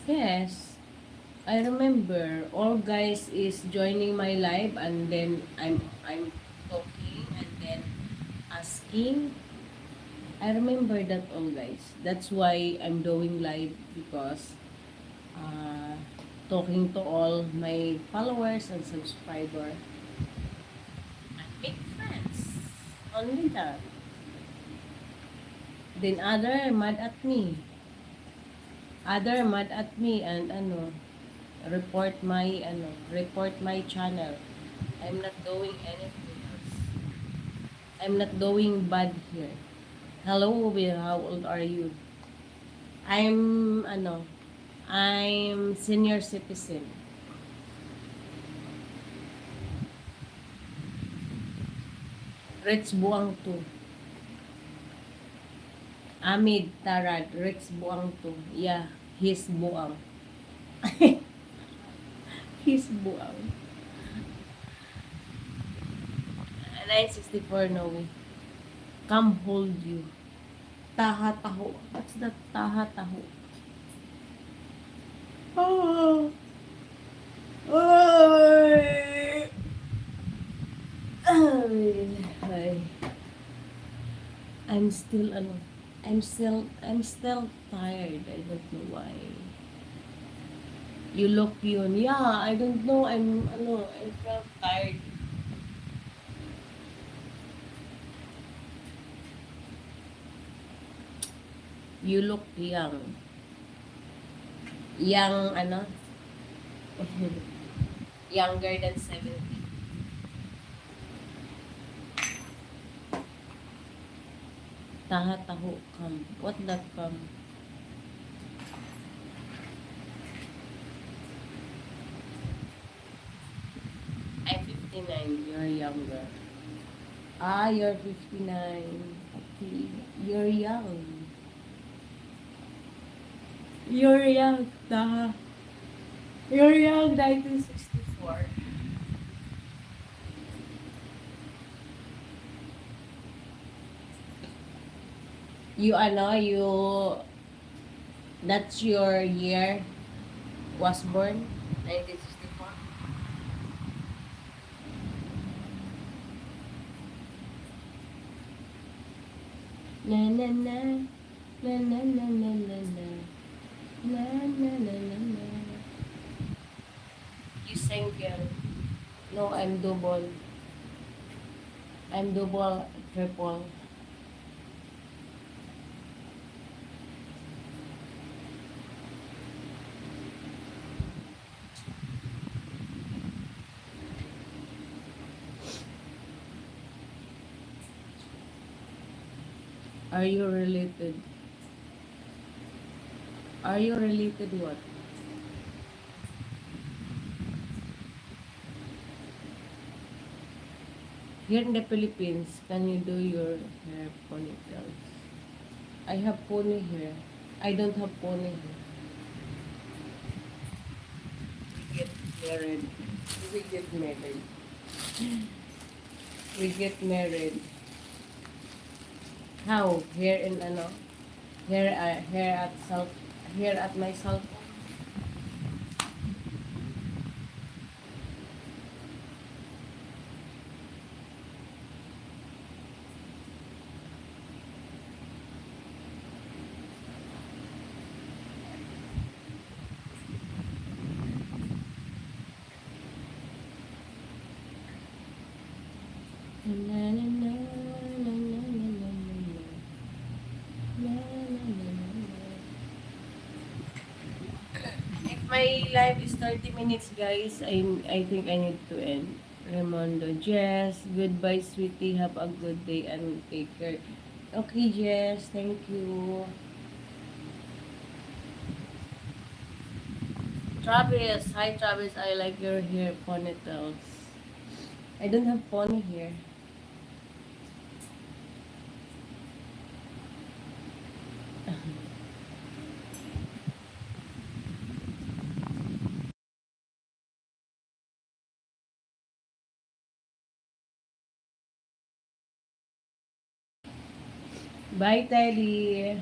Yes. I remember all guys is joining my live and then I'm talking and then asking. I remember that all guys. That's why I'm doing live because uh, talking to all my followers and subscriber and make friends. Only that. Then other mad at me. Other mad at me and report my channel. I'm not doing anything else. I'm not doing bad here. Hello, Will. How old are you? I'm senior citizen. Rich Buang to. Amid Tarad, Rich Buang to. Yeah, he's Buang. He's Buang. 964 Noe. Come hold you. Taha taho. What's that taha taho? Oh. Ay. Ay. Ay. I'm still I'm still tired. I don't know why. You look yun. Yeah, I don't know. I felt tired. You look young. Young, younger than 70. Taha taho come. What that come? I'm 59. You're younger. Ah, you're 59. Okay. You're young. You're young. Taha. You're young, 1964. That's your year was born? 1964? Na na na. Na na na na na na. Na na na na na. You single. No, I'm double. I'm double, triple. Are you related? Are you related what? Here in the Philippines, can you do your hair ponytails? I have pony hair. I don't have pony hair. We get married. We get married. We get married. How? Here in here at my cell phone. Na, na, na, na, na, na, na, na. Na, na, na, na, na. If my live is 30 minutes, guys, I think I need to end. Raimondo, Jess, goodbye, sweetie. Have a good day and take care. Okay, Jess, thank you. Travis, hi Travis, I like your hair ponytails. I don't have pony hair. Bye, Teddy.